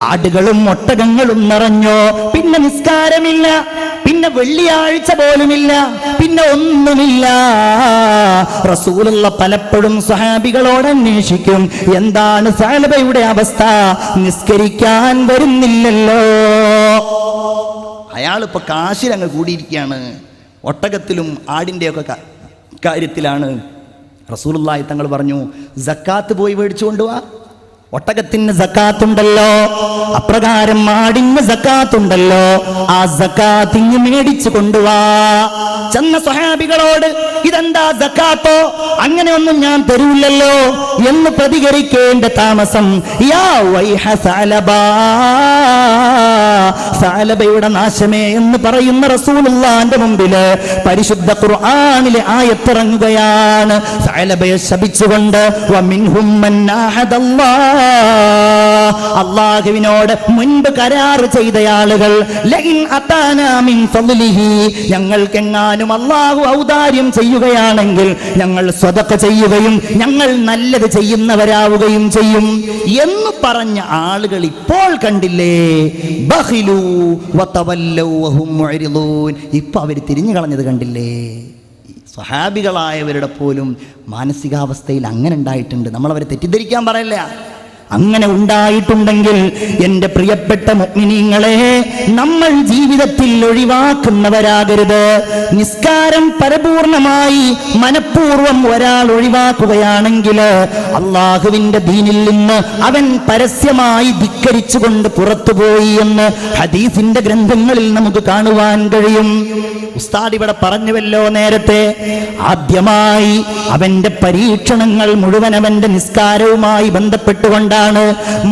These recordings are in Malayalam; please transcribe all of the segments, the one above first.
ആടുകളും ഒട്ടകങ്ങളും നിറഞ്ഞോ. പിന്നെ നിസ്കാരമില്ല, പിന്നെ വെള്ളിയാഴ്ച പോലുമില്ല, പിന്നെ ഒന്നുമില്ല. റസൂലുള്ള പലപ്പോഴും സ്വഹാബികളോട് അന്വേഷിക്കും, എന്താണ് സഅലബയുടെ അവസ്ഥ, നിസ്കരിക്കാൻ വരുന്നില്ലല്ലോ. അയാളിപ്പോ കാശിലങ്ങ് കൂടിയിരിക്കുകയാണ്, ഒട്ടകത്തിലും ആടിൻ്റെയൊക്കെ കാര്യത്തിലാണ്. റസൂലുള്ളാഹി തങ്ങൾ പറഞ്ഞു, സക്കാത്ത് പോയി മേടിച്ചു കൊണ്ടുവാ. ഒട്ടകത്തിന് സക്കാത്തുണ്ടല്ലോ, അപ്രകാരം ആടിന് സക്കാത്തുണ്ടല്ലോ, ആ സക്കാത്ത് ഇങ്ങ് മേടിച്ചു കൊണ്ടുവാ. ചെന്ന സ്വഹാബികളോട് ഇതെന്താ സക്കാത്തോ, അങ്ങനെയൊന്നും ഞാൻ തരൂല്ലല്ലോ എന്ന് പ്രതികരിക്കേണ്ട താമസം. യാ വൈഹ സഅലബ, സഅലബയുടെ നാശമേ എന്ന് പറയുന്ന റസൂലുള്ളാഹിന്റെ മുമ്പില് പരിശുദ്ധ ഖുർആനിലെ ആയത്തിറങ്ങുകയാണ്, സഅലബയെ ശപിച്ചുകൊണ്ട്. വമിൻഹും മൻ ആഹദല്ലാഹ്, അല്ലാഹുവിനോട് മുൻപ് കരാർ ചെയ്ത ആളുകൾ, ലഇൻ അതാനാ മിൻ ഫളിഹി, ഞങ്ങൾക്കെങ്ങാനും അല്ലാഹു ഔദാര്യം ചെയ്യുകയാണെങ്കിൽ ഞങ്ങൾ സ്വതക്ക ചെയ്യുകയും ഞങ്ങൾ നല്ലത് ചെയ്യുന്നവരാവുകയും ചെയ്യും എന്ന് പറഞ്ഞ ആളുകൾ ഇപ്പോൾ കണ്ടില്ലേ, ബഖിലു വതവല്ലൂ വഹും മുഅ്രിദൂൻ, ഇപ്പൊ അവർ തിരിഞ്ഞു കളഞ്ഞത് കണ്ടില്ലേ. സ്വഹാബികളായവരുടെ പോലും മാനസികാവസ്ഥയിൽ അങ്ങനെ ഉണ്ടായിട്ടുണ്ട്. നമ്മളവരെ തെറ്റിദ്ധരിക്കാൻ പറയല്ല. അങ്ങനെ ഉണ്ടായിട്ടുണ്ടെങ്കിൽ എൻ്റെ പ്രിയപ്പെട്ട മുഅ്മിനീങ്ങളെ, നമ്മൾ ജീവിതത്തിൽ ഒഴിവാക്കുന്നവരാകരുത്. നിസ്കാരം പരിപൂർണമായി മനഃപൂർവ്വം ഒരാൾ ഒഴിവാക്കുകയാണെങ്കിൽ അള്ളാഹുവിൻ്റെ ദീനിൽ നിന്ന് അവൻ പരസ്യമായി ധിക്കരിച്ചുകൊണ്ട് പുറത്തുപോയി എന്ന് ഹദീസിന്റെ ഗ്രന്ഥങ്ങളിൽ നമുക്ക് കാണുവാൻ കഴിയും. ഉസ്താദ് ഇവിടെ പറഞ്ഞുവല്ലോ നേരത്തെ, ആദ്യമായി അവന്റെ പരീക്ഷണങ്ങൾ മുഴുവൻ അവന്റെ നിസ്കാരവുമായി ബന്ധപ്പെട്ടുകൊണ്ടാണ്.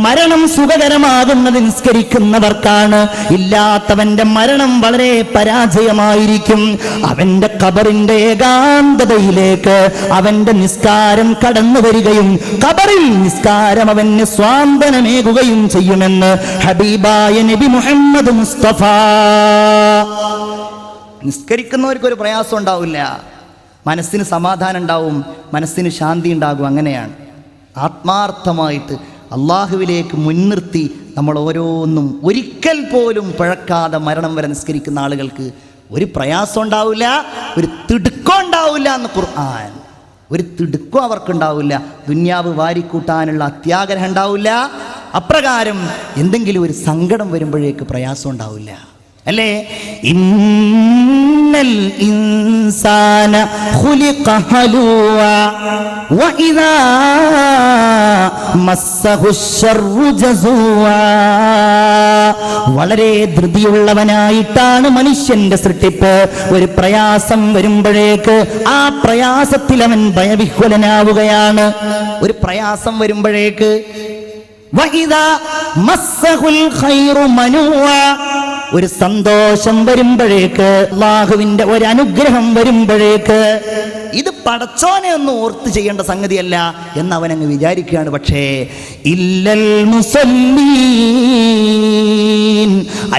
മരണം സുഖകരമാകുന്നത് നിസ്കരിക്കുന്നവർക്കാണ്, ഇല്ലാത്തവന്റെ മരണം വളരെ പരാജയമായിരിക്കും. അവന്റെ ഖബറിന്റെ ഏകാന്തതയിലേക്ക് അവന്റെ നിസ്കാരം കടന്നു വരികയും ഖബറിൽ നിസ്കാരം അവന് സ്വാന്തനമേകുകയും ചെയ്യുമെന്ന് ഹബീബായ നബി മുഹമ്മദ് മുസ്തഫ. നിസ്കരിക്കുന്നവർക്കൊരു പ്രയാസം ഉണ്ടാവില്ല, മനസ്സിന് സമാധാനം ഉണ്ടാവും, മനസ്സിന് ശാന്തി ഉണ്ടാകും. അങ്ങനെയാണ് ആത്മാർത്ഥമായിട്ട് അള്ളാഹുവിലേക്ക് മുൻനിർത്തി നമ്മൾ ഓരോന്നും ഒരിക്കൽ പോലും പിഴക്കാതെ മരണം വരെ നിസ്കരിക്കുന്ന ആളുകൾക്ക് ഒരു പ്രയാസം ഉണ്ടാവില്ല, ഒരു തിടുക്കം ഉണ്ടാവില്ല എന്ന് ഖുർആൻ. ഒരു തിടുക്കം അവർക്കുണ്ടാവില്ല, ദുന്യാവ് വാരിക്കൂട്ടാനുള്ള അത്യാഗ്രഹം ഉണ്ടാവില്ല. അപ്രകാരം എന്തെങ്കിലും ഒരു സങ്കടം വരുമ്പോഴേക്ക് പ്രയാസം ഉണ്ടാവില്ല, അല്ലേ? ഇന്നൽ ഇൻസാന ഖുലിഖ ഹലൂവ വഇദാ മസ്സഹു ശർറു ജസൂവ. വളരെ ധൃതിയുള്ളവനായിട്ടാണ് മനുഷ്യന്റെ സൃഷ്ടിപ്പ്. ഒരു പ്രയാസം വരുമ്പോഴേക്ക് ആ പ്രയാസത്തിൽ അവൻ ഭയവിഹ്വലനാവുകയാണ്. ഒരു പ്രയാസം വരുമ്പോഴേക്ക് വഇദാ മസ്സഹുൽ ഖൈറു മനൂവ, ഒരു സന്തോഷം വരുമ്പോഴേക്ക്, അല്ലാഹുവിന്റെ ഒരു അനുഗ്രഹം വരുമ്പോഴേക്ക് ഇത് പടച്ചോനെ ഒന്ന് ഓർത്ത് ചെയ്യേണ്ട സംഗതിയല്ല എന്ന് അവനങ്ങ് വിചാരിക്കുകയാണ്. പക്ഷേ ഇല്ലൽ മുസല്ലീൻ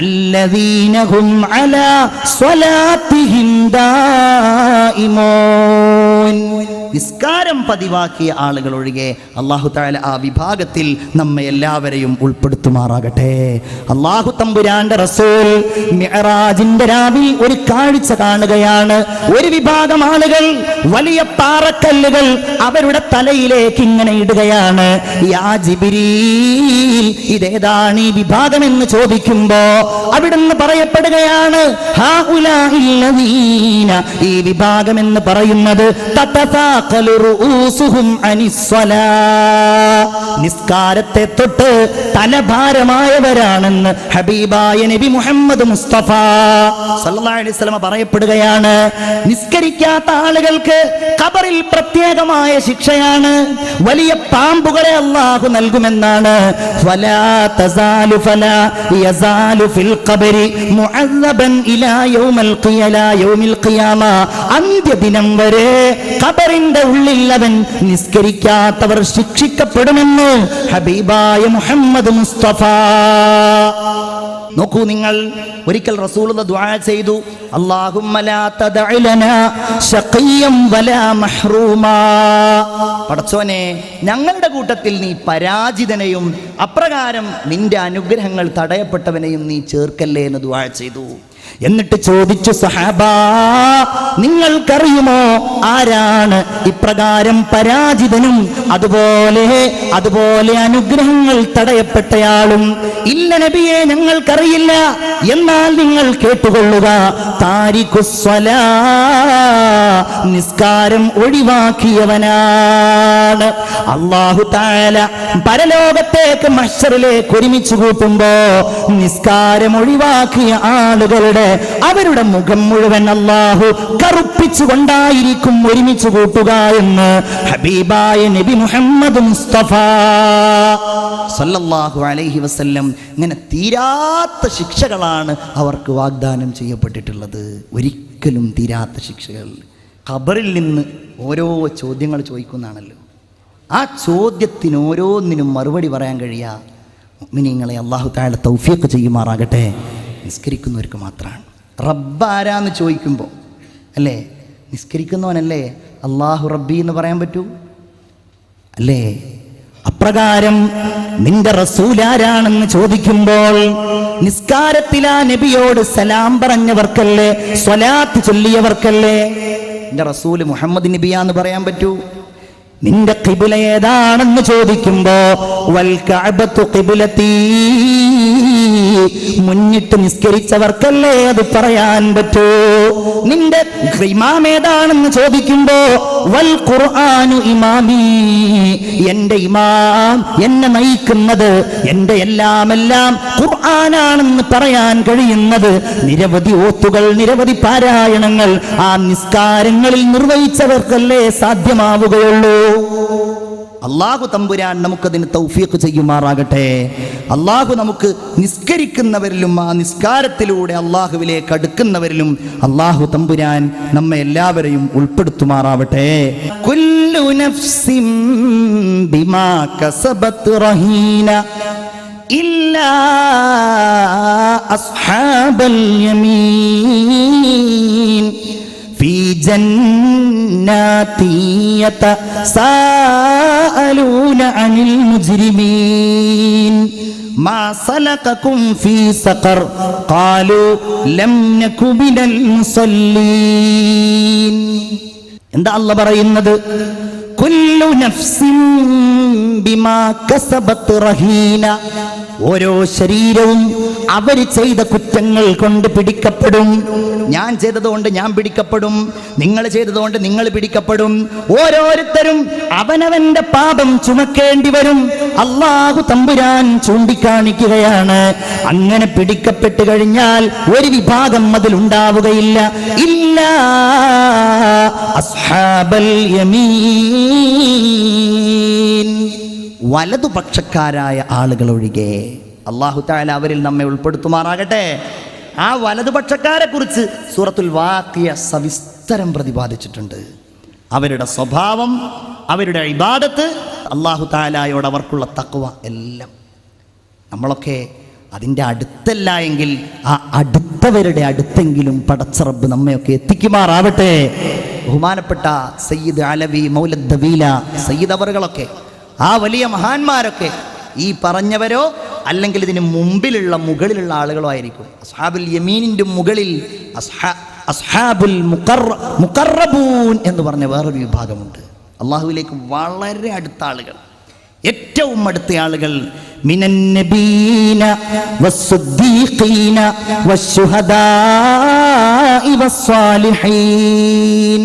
അല്ലദീന ഹും അലാ സ്വലാത്തിഹിം ദായിമൂൻ, നിസ്കാരം പതിവാക്കിയ ആളുകൾ ഒഴികെ അല്ലാഹു തആല ആ വിഭാഗത്തിൽ നമ്മെ എല്ലാവരെയും ഉൾപ്പെടുത്തുമാറാകട്ടെ. അല്ലാഹു തമ്പുരാന്റെ റസൂൽ മിഅ്റാജിന്റെ രാവിൽ ഒരു കാഴ്ച കാണുകയാണ്. ഒരു വിഭാഗം ആളുകൾ വലിയ പാറക്കല്ലുകൾ അവരുടെ തലയിലേക്ക് ഇങ്ങനെ ഇടുകയാണ്. യാ ജിബ്രീൽ, ഇതേതാണ് ഈ വിഭാഗം എന്ന് ചോദിക്കുമ്പോ അവിടുന്ന് പറയപ്പെടുകയാണ്, ഹാഉലാഇല്ലദീന, ഈ വിഭാഗം എന്ന് പറയുന്നത് നിസ്കാരത്തെ തൊട്ട് തലഭാരമായവരാണെന്ന് ഹബീബായ നബി മുഹമ്മദ് മുസ്തഫ സല്ലല്ലാഹു അലൈഹി വസല്ലം പറയപ്പെടുകയാണ്. നിസ്കരിക്കാത്ത ആളുകൾക്ക് ഖബറിൽ പ്രത്യേകമായ ശിക്ഷയാണ്, വലിയ പാമ്പുകളെ അല്ലാഹു നൽകുമെന്നാണ്. ഫലാ തസാലു ഫലാ യസാലു ഫിൽ ഖബരി മുഅസ്സബൻ ഇലാ യൗമിൽ ഖിയാമ, അന്ത്യദിനം വരെ ഖബറിന്റെ ഉള്ളിൽ അവൻ നിസ്കരിക്കാത്തവർ ശിക്ഷിക്കപ്പെടുമെന്ന് ഹബീബായ മുഹമ്മദ് മുസ്തഫ. നോക്കൂ നിങ്ങൾ, ഒരിക്കൽ റസൂലുള്ളാഹി ദുആ ചെയ്തു, അല്ലാഹുമ്മ ലാ തദഅ ലനാ ശഖിയ്യം വലാ മഹ്റൂമാ, പടച്ചോനെ ഞങ്ങളുടെ കൂട്ടത്തിൽ നീ പരാജിതനെയും അപ്രകാരം നിന്റെ അനുഗ്രഹങ്ങൾ തടയപ്പെട്ടവനെയും നീ ചേർക്കല്ലേ എന്ന് ദുആ ചെയ്തു. എന്നിട്ട് ചോദിച്ചു, സഹാബാ, നിങ്ങൾക്കറിയുമോ ആരാണ് ഇപ്രകാരം പരാജിതനും അതുപോലെ അനുഗ്രഹങ്ങൾ തടയപ്പെട്ടയാളും? ഇല്ല നബിയെ, ഞങ്ങൾക്കറിയില്ല. എന്നാൽ നിങ്ങൾ കേട്ടുകൊള്ളുക, താരിഖുസ്സലാ, നിസ്കാരം ഒഴിവാക്കിയവനാണ്. അല്ലാഹു തആല പരലോകത്തേക്ക് മഹ്ശറിലേക്ക് ഒരുമിച്ച് കൂട്ടുമ്പോ നിസ്കാരം ഒഴിവാക്കിയ ആളുകളുടെ അവരുടെ മുഖം മുഴുവൻ അല്ലാഹു കറുപ്പിച്ചുകൊണ്ടായിരിക്കും ഒരുമിച്ച് കൂട്ടുക എന്ന് ഹബീബായ നബി മുഹമ്മദ് മുസ്തഫ സല്ലല്ലാഹു അലൈഹി വസല്ലം. ഇങ്ങനെ തീരാത്ത ശിക്ഷകളാണ് അവർക്ക് വാഗ്ദാനം ചെയ്യപ്പെട്ടിട്ടുള്ളത്. ഒരിക്കലും തീരാത്ത ശിക്ഷകൾ. ഖബറിൽ നിന്ന് ഓരോ ചോദ്യങ്ങൾ ചോദിക്കുന്നതാണല്ലോ. ആ ചോദ്യത്തിന് ഓരോന്നിനും മറുപടി പറയാൻ കഴിയുക മുഅ്മിനീങ്ങളെ അല്ലാഹു തആല തൗഫീഖ് ചെയ്യുമാറാകട്ടെ. നിസ്കരിക്കുന്നവർക്ക് മാത്രമാണ്. റബ്ബ് ആരാന്ന് ചോദിക്കുമ്പോൾ അല്ലേ, നിസ്കരിക്കുന്നവനല്ലേ അല്ലാഹു റബ്ബി എന്ന് പറയാൻ പറ്റൂ? അല്ലേ? അപ്രകാരം നിന്റെ റസൂൽ ആരാണെന്ന് ചോദിക്കുമ്പോൾ നിസ്കാരത്തിലാ നബിയോട് സലാം പറഞ്ഞവർക്കല്ലേ, സ്വലാത്ത് ചൊല്ലിയവർക്കല്ലേ നിന്റെ റസൂൽ മുഹമ്മദ് നബിയാന്ന് പറയാൻ പറ്റൂ? നിന്റെ ഖിബ്ല ഏതാണെന്ന് ചോദിക്കുമ്പോ വൽ കഅബത്തു ഖിബ്ലതീ, മുന്നിട്ട് നിസ്കരിച്ചവർക്കല്ലേ അത് പറയാൻ പറ്റൂ? നിന്റെ ഇമാം ഏതാണെന്ന് ചോദിക്കുമ്പോ വൽ ഖുർആനു ഇമാമി, എന്റെ ഇമാം, എന്നെ നയിക്കുന്നത്, എന്റെ എല്ലാം ഖുർആനാണെന്ന് പറയാൻ കഴിയുന്നത് നിരവധി ഓത്തുകൾ, നിരവധി പാരായണങ്ങൾ ആ നിസ്കാരങ്ങളിൽ നിർവഹിച്ചവർക്കല്ലേ സാധ്യമാവുകയുള്ളൂ. അല്ലാഹു തമ്പുരാൻ നമുക്കതിന് തൗഫീഖ് ചെയ്യുമാറാകട്ടെ. അല്ലാഹു നമുക്ക് നിസ്കരിക്കുന്നവരിലും ആ നിസ്കാരത്തിലൂടെ അല്ലാഹുവിലേക്ക് അടുക്കുന്നവരിലും അല്ലാഹു തമ്പുരാൻ നമ്മെ എല്ലാവരെയും ഉൾപ്പെടുത്തുമാറാവട്ടെ. കുല്ലു നഫ്സിൻ ബിമാ കസബത് റഹീന ഇല്ലാ അസ്ഹാബൽ യമീൻ ഫീ ജന്നാതി യതസാഅലൂന അനിൽ മുജ്രിമീൻ മാ സലകകും ഫീ സഖർ ഖാലൂ ലം നകു മിനൽ മുസല്ലീൻ. എന്താ അല്ലാഹ് പറയുന്നത്? കുല്ലു നഫ്സിൻ ബിമാ കസബത് റഹീന, ഓരോ ശരീരവും അവർ ചെയ്ത കുറ്റങ്ങൾ കൊണ്ട് പിടിക്കപ്പെടും. ഞാൻ ചെയ്തതുകൊണ്ട് ഞാൻ പിടിക്കപ്പെടും, നിങ്ങൾ ചെയ്തതുകൊണ്ട് നിങ്ങൾ പിടിക്കപ്പെടും. ഓരോരുത്തരും അവനവന്റെ പാപം ചുമക്കേണ്ടി വരും. അല്ലാഹു തമ്പുരാൻ ചൂണ്ടിക്കാണിക്കുകയാണ്, അങ്ങനെ പിടിക്കപ്പെട്ട് കഴിഞ്ഞാൽ ഒരു വിഭാഗം അതിലുണ്ടാവുകയില്ല. ഇല്ലാ അസ്ഹാബൽ യമീൻ, വലതുപക്ഷക്കാരായ ആളുകൾ ഒഴികെ. അല്ലാഹു തആല അവരിൽ നമ്മെ ഉൾപ്പെടുത്തുമാറാകട്ടെ. ആ വലതുപക്ഷക്കാരെ കുറിച്ച് സൂറത്തുൽ വാഖിയ സവിസ്തരം പ്രതിപാദിച്ചിട്ടുണ്ട്. അവരുടെ സ്വഭാവം, അവരുടെ ഇബാദത്ത്, അല്ലാഹു തആലയോട് അവർക്കുള്ള തഖ്വ എല്ലാം. നമ്മളൊക്കെ അതിൻ്റെ അടുത്തല്ല എങ്കിൽ ആ അടുത്തവരുടെ അടുത്തെങ്കിലും പടച്ച റബ്ബ് നമ്മയൊക്കെ എത്തിക്കുമാറാവട്ടെ. ബഹുമാനപ്പെട്ട സയ്യിദ് അലവി മൗലദ് ദവീല സയ്യിദ് അവറുകളൊക്കെ, ആ വലിയ മഹാന്മാരൊക്കെ ഈ പറഞ്ഞവരോ അല്ലെങ്കിൽ ഇതിന് മുകളിലുള്ള ആളുകളോ ആയിരിക്കും. അസ്ഹാബുൽ യമീനിൻ്റെ മുകളിൽ അസ്ഹാബുൽ മുഖറബൂൻ എന്ന് പറഞ്ഞ വേറൊരു വിഭാഗമുണ്ട്. അള്ളാഹുവിലേക്ക് വളരെ അടുത്ത ആളുകൾ, ഏറ്റവും അടുത്ത ആളുകൾ. മിനൻ നബീന വസ്സുദ്ദീഖീന വശുഹദാഇ വസ്സാലിഹീൻ,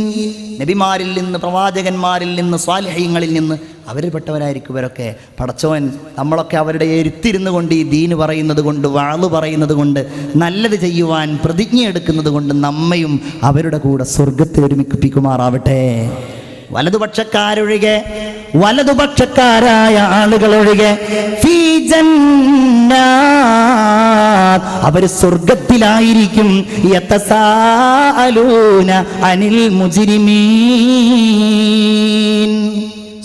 നബിമാരിൽ നിന്ന്, പ്രവാചകന്മാരിൽ നിന്ന്, സ്വാലിഹീങ്ങളിൽ നിന്ന് അവരിൽപ്പെട്ടവരായിരിക്കും ഇവരൊക്കെ. പടച്ചോൻ നമ്മളൊക്കെ അവരുടെ ഇരുത്തിരുന്നു കൊണ്ട് ഈ ദീന് പറയുന്നത് കൊണ്ട്, വാള് പറയുന്നത് കൊണ്ട്, നല്ലത് ചെയ്യുവാൻ പ്രതിജ്ഞ എടുക്കുന്നത് കൊണ്ട് നമ്മയും അവരുടെ കൂടെ സ്വർഗത്തിൽ ഒരുമിപ്പിക്കുമാറാവട്ടെ. വലതുപക്ഷക്കാരൊഴികെ, വലതുപക്ഷക്കാരായ ആളുകളൊഴികെ, ഫീ ജന്നാത്ത്, അവർ സ്വർഗത്തിലായിരിക്കും. യതസാഅലൂന അനിൽ മുജ്രിമീൻ,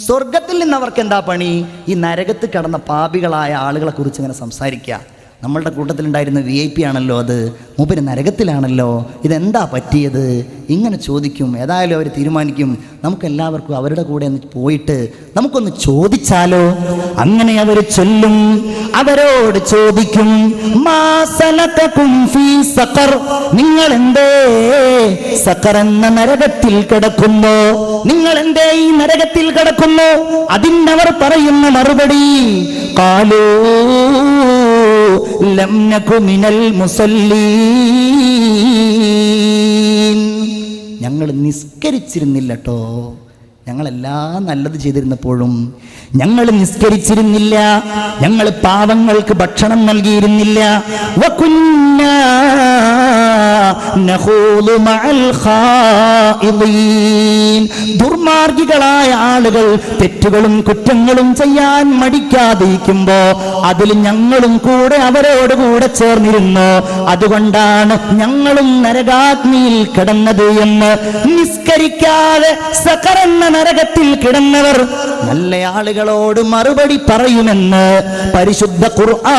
സ്വർഗത്തിൽ നിന്ന് അവർക്ക് എന്താ പണി? ഈ നരകത്ത് കടന്ന പാപികളായ ആളുകളെ കുറിച്ച് ഇങ്ങനെ സംസാരിക്കുക. നമ്മളുടെ കൂട്ടത്തിലുണ്ടായിരുന്ന VIP ആണല്ലോ അത്, മൂപ്പര് നരകത്തിലാണല്ലോ, ഇതെന്താ പറ്റിയത്? ഇങ്ങനെ ചോദിക്കും. ഏതായാലും അവർ തീരുമാനിക്കും നമുക്കെല്ലാവർക്കും അവരുടെ കൂടെ ഒന്ന് പോയിട്ട് നമുക്കൊന്ന് ചോദിച്ചാലോ. അങ്ങനെ അവർ ചൊല്ലും, അവരോട് ചോദിക്കും, മാ സലകകും ഫീ സഖർ, നിങ്ങൾ എന്തേ സഖർ എന്ന നരകത്തിൽ കിടക്കുന്നു? നിങ്ങൾ എന്തേ ഈ നരകത്തിൽ കിടക്കുന്നു? അതിനവർ പറയുന്ന മറുപടി, ഖാലൂ ലം നകു മിനൽ മുസല്ലീൻ, ഞങ്ങൾ നിസ്കരിച്ചിരുന്നില്ലട്ടോ. ഞങ്ങളെല്ലാം നല്ലത് ചെയ്തിരുന്നപ്പോഴും ഞങ്ങൾ നിസ്കരിച്ചിരുന്നില്ല, ഞങ്ങൾ പാവങ്ങൾക്ക് ഭക്ഷണം നൽകിയിരുന്നില്ല. വകുന്നാ നഖൂദു മഅൽ ഖായിദീൻ, ദുർമാർഗികളായ ആളുകൾ തെറ്റുകളും കുറ്റങ്ങളും ചെയ്യാൻ മടിക്കാതിരിക്കുമ്പോ അതിൽ ഞങ്ങളും കൂടെ അവരോട് കൂടെ ചേർന്നിരുന്നു. അതുകൊണ്ടാണ് ഞങ്ങളും നരകാഗ്നിയിൽ കിടന്നത് എന്ന് നിസ്കരിക്കാതെ സഖർ എന്ന നരകത്തിൽ കിടന്നവർ നല്ല ആളുകളോട് മറുപടി പറയുമെന്ന് പരിശുദ്ധ ഖുർആൻ.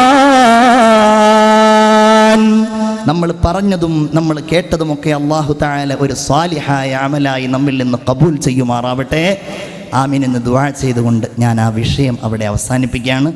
നമ്മൾ പറഞ്ഞതും നമ്മൾ കേട്ടതുമൊക്കെ അല്ലാഹു തആല ഒരു സാലിഹായ അമലായി നമ്മിൽ നിന്ന് ഖബൂൽ ചെയ്യുമാറാവട്ടെ. ആമീൻ എന്ന് ദുആ ചെയ്തുകൊണ്ട് ഞാൻ ആ വിഷയം അവിടെ അവസാനിപ്പിക്കുകയാണ്.